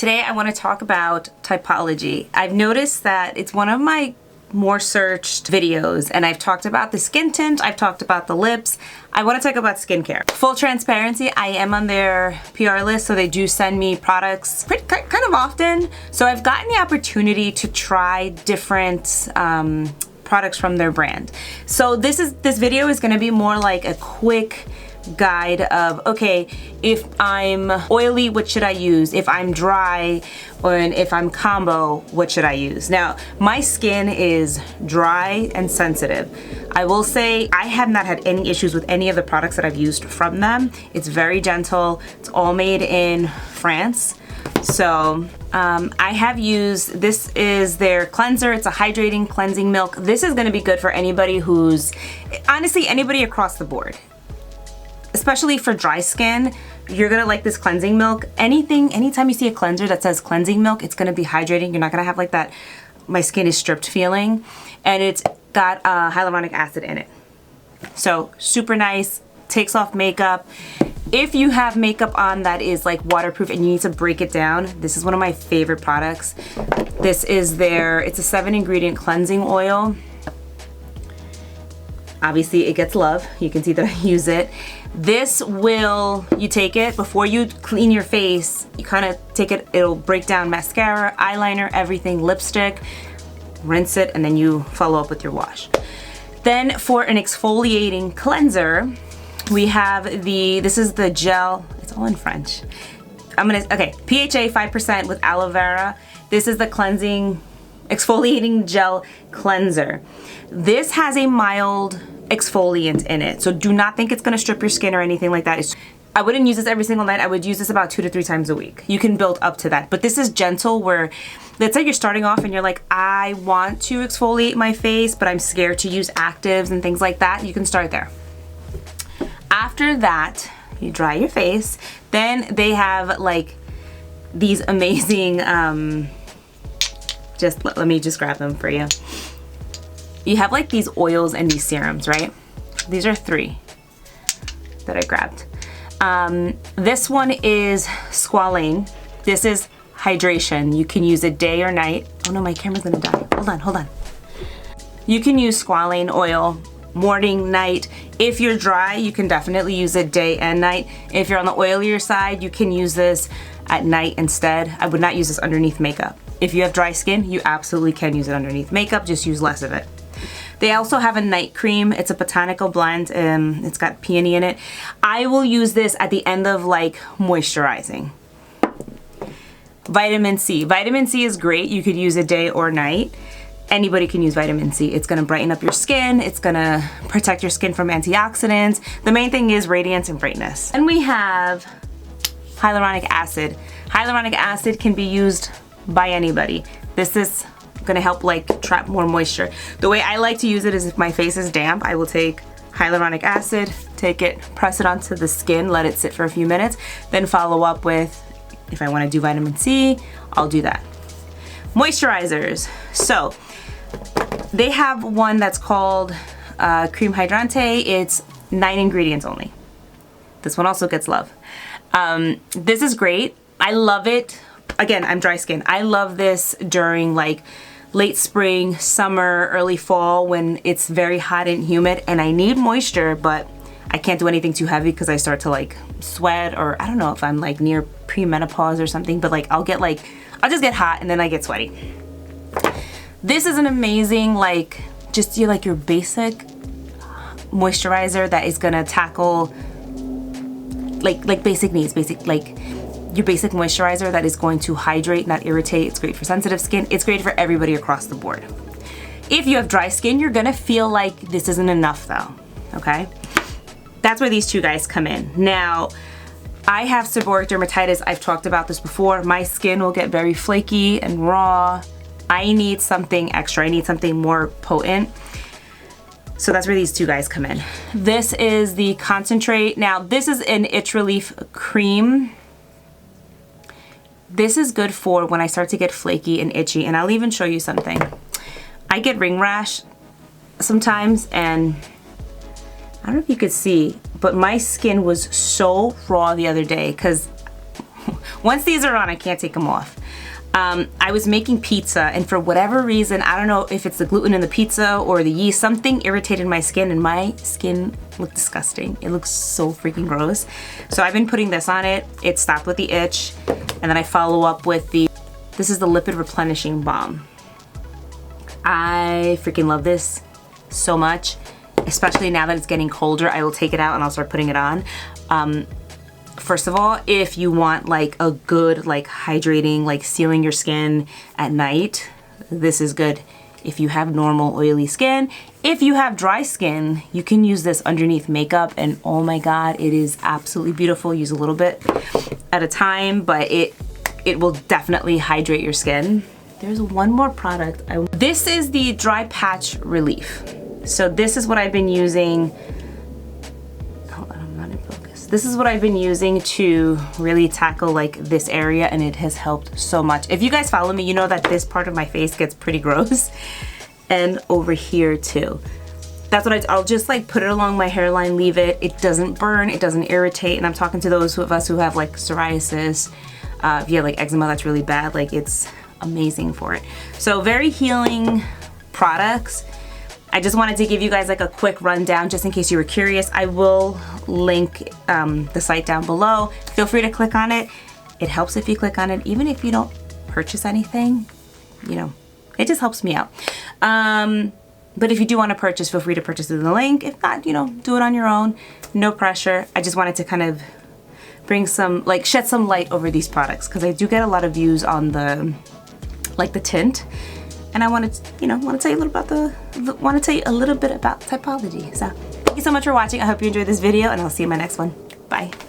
Today I want to talk about Typology. I've noticed that it's one of my more searched videos, and I've talked about the skin tint, I've talked about the lips. I want to talk about skincare. Full transparency, I am on their PR list, so they do send me products kind of often. So I've gotten the opportunity to try different products from their brand. So this video is going to be more like a quick guide of, okay, if I'm oily, what should I use? If I'm dry, or if I'm combo, what should I use? Now, my skin is dry and sensitive. I will say I have not had any issues with any of the products that I've used from them. It's very gentle. It's all made in France. So I have used, this is their cleanser. It's a hydrating cleansing milk. This is going to be good for anybody who's, honestly, anybody across the board. Especially for dry skin, you're gonna like this cleansing milk. Anytime you see a cleanser that says cleansing milk, it's gonna be hydrating. You're not gonna have like that, my skin is stripped feeling. And it's got hyaluronic acid in it. So super nice, takes off makeup. If you have makeup on that is like waterproof and you need to break it down, this is one of my favorite products. This is it's a 7-ingredient cleansing oil. Obviously it gets love. You can see that I use it. You take it before you clean your face, you kind of take it, it'll break down mascara, eyeliner, everything, lipstick, rinse it, and then you follow up with your wash. Then for an exfoliating cleanser, we have this is the gel, it's all in French. PHA 5% with aloe vera. This is the cleansing, exfoliating gel cleanser. This has a mild exfoliant in it, so do not think it's going to strip your skin or anything like that. I wouldn't use this every single night. I would use this about 2 to 3 times a week. You can build up to that, but this is gentle where, let's say you're starting off and you're like, I want to exfoliate my face, but I'm scared to use actives and things like that. You can start there. After that, you dry your face. Then they have like these amazing, let me just grab them for you. You have like these oils and these serums, right? These are 3 that I grabbed. This one is squalane. This is hydration. You can use it day or night. Oh no, my camera's gonna die. Hold on. You can use squalane oil morning, night. If you're dry, you can definitely use it day and night. If you're on the oilier side, you can use this at night instead. I would not use this underneath makeup. If you have dry skin, you absolutely can use it underneath makeup, just use less of it. They also have a night cream. It's a botanical blend. It's got peony in it. I will use this at the end of like moisturizing. Vitamin C. Vitamin C is great. You could use it day or night. Anybody can use vitamin C. It's gonna brighten up your skin. It's gonna protect your skin from antioxidants. The main thing is radiance and brightness. And we have hyaluronic acid. Hyaluronic acid can be used by anybody. This is gonna help like trap more moisture. The way I like to use it is if my face is damp, I will take hyaluronic acid, take it, press it onto the skin, let it sit for a few minutes, then follow up with, if I wanna do vitamin C, I'll do that. Moisturizers. So they have one that's called Creme Hydrante. It's 9 ingredients only. This one also gets love. This is great. I love it. Again, I'm dry skin. I love this during like late spring, summer, early fall when it's very hot and humid and I need moisture, but I can't do anything too heavy because I start to like sweat, or I don't know if I'm like near premenopause or something, but like I'll just get hot and then I get sweaty. This is an amazing like your basic moisturizer that is gonna tackle like basic needs, your basic moisturizer that is going to hydrate, not irritate. It's great for sensitive skin. It's great for everybody across the board. If you have dry skin, you're gonna feel like this isn't enough though, okay? That's where these 2 guys come in. Now, I have seborrheic dermatitis. I've talked about this before. My skin will get very flaky and raw. I need something extra. I need something more potent. So that's where these 2 guys come in. This is the concentrate. Now, this is an itch relief cream. This is good for when I start to get flaky and itchy, and I'll even show you something. I get ring rash sometimes, and I don't know if you could see, but my skin was so raw the other day because Once these are on, I can't take them off. I was making pizza, and for whatever reason, I don't know if it's the gluten in the pizza or the yeast, something irritated my skin, and my skin looked disgusting. It looks so freaking gross. So I've been putting this on it. It stopped with the itch, and then I follow up with this is the Lipid Replenishing Balm. I freaking love this so much, especially now that it's getting colder. I will take it out and I'll start putting it on. First of all, if you want like a good like hydrating, like sealing your skin at night, this is good. If you have normal oily skin, if you have dry skin, you can use this underneath makeup, and oh my god, it is absolutely beautiful. Use a little bit at a time, but it will definitely hydrate your skin. There's one more product. This is the Dry Patch Relief. So this is what I've been using. Hold on, I'm not in focus. This is what I've been using to really tackle like this area, and it has helped so much. If you guys follow me, you know that this part of my face gets pretty gross, and over here too. That's what I'll just like put it along my hairline, leave it. It doesn't burn, it doesn't irritate, and I'm talking to those of us who have like psoriasis. If you have like eczema that's really bad, like it's amazing for it. So very healing products. I just wanted to give you guys like a quick rundown just in case you were curious. I will link the site down below. Feel free to click on it. It helps if you click on it, even if you don't purchase anything, you know, it just helps me out. But if you do want to purchase, feel free to purchase through the link. If not, you know, do it on your own. No pressure. I just wanted to kind of bring some, like, shed some light over these products, because I do get a lot of views on the, like, the tint, and I wanted to, you know, want to tell you a little bit about Typology. So thank you so much for watching. I hope you enjoyed this video, and I'll see you in my next one. Bye.